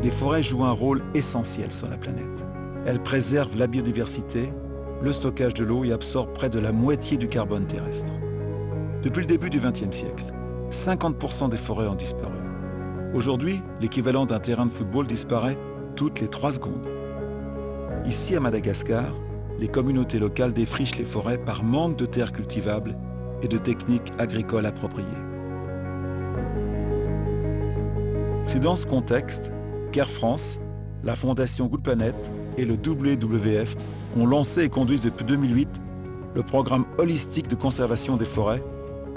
les forêts jouent un rôle essentiel sur la planète. Elles préservent la biodiversité, le stockage de l'eau et absorbent près de la moitié du carbone terrestre. Depuis le début du XXe siècle, 50% des forêts ont disparu. Aujourd'hui, l'équivalent d'un terrain de football disparaît toutes les 3 secondes. Ici, à Madagascar, les communautés locales défrichent les forêts par manque de terres cultivables et de techniques agricoles appropriées. C'est dans ce contexte qu'Air France, la Fondation Good Planet et le WWF ont lancé et conduisent depuis 2008 le programme holistique de conservation des forêts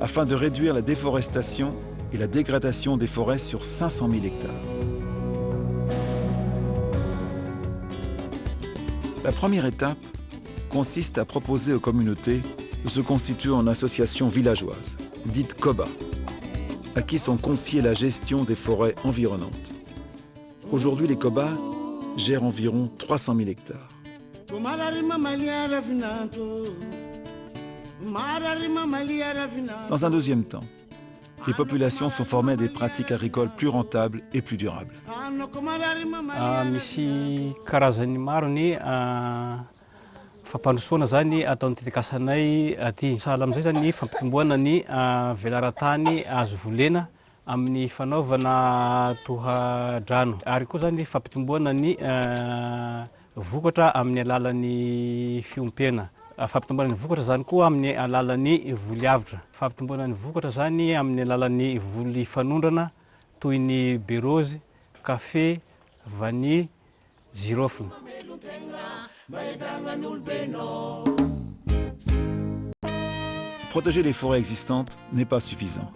afin de réduire la déforestation et la dégradation des forêts sur 500 000 hectares. La première étape consiste à proposer aux communautés de se constituer en associations villageoises, dites COBA, à qui sont confiées la gestion des forêts environnantes. Aujourd'hui, les COBA gèrent environ 300 000 hectares. Dans un deuxième temps, les populations sont formées à des pratiques agricoles plus rentables et plus durables. Misy karazany maro ny fampandrosoana zany ataon'ny tetekasanay aty. Sahala amin'izay zany ny fampitomboana ny velaran-tany azo volena amin'ny fanaovana toha-drano. Ary koa zany fampitomboana ny vokatra amin'ny alalan'ny fiompena. Fampitomboana ny vokatra zany koa amin'ny alalan'ny voly-avitra. Fampitomboana ny vokatra zany amin'ny alalan'ny voly fanondrana toy ny bérose, café, vanille, girofle. Protéger les forêts existantes n'est pas suffisant.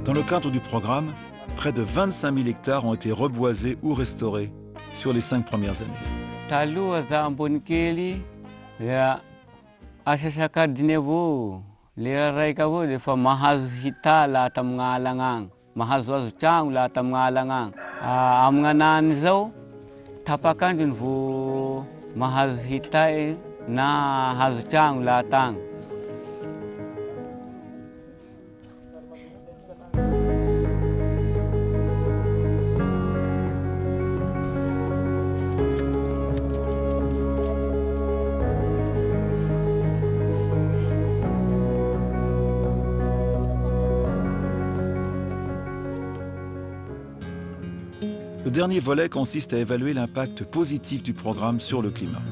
Dans le cadre du programme, près de 25 000 hectares ont été reboisés ou restaurés sur les 5 premières années. Taloha za ambony kely asasakadiny avao lera raika avao defa mahazo hita laha tamin'alagna agny, mahazoazo tragno laha tamin'alagna agny. Amin'anany zao tapakandrony vao mahazo hita na hazo tragno laha tagny. Le dernier volet consiste à évaluer l'impact positif du programme sur le climat.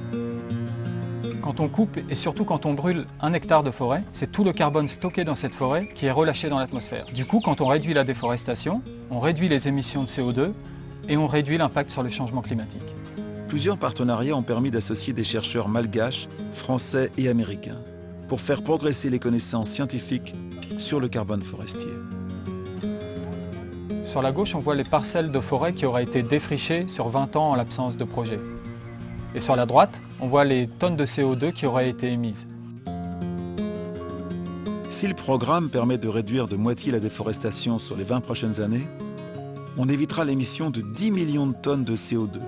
Quand on coupe et surtout quand on brûle 1 hectare de forêt, c'est tout le carbone stocké dans cette forêt qui est relâché dans l'atmosphère. Du coup, quand on réduit la déforestation, on réduit les émissions de CO2 et on réduit l'impact sur le changement climatique. Plusieurs partenariats ont permis d'associer des chercheurs malgaches, français et américains pour faire progresser les connaissances scientifiques sur le carbone forestier. Sur la gauche, on voit les parcelles de forêt qui auraient été défrichées sur 20 ans en l'absence de projet. Et sur la droite, on voit les tonnes de CO2 qui auraient été émises. Si le programme permet de réduire de moitié la déforestation sur les 20 prochaines années, on évitera l'émission de 10 millions de tonnes de CO2.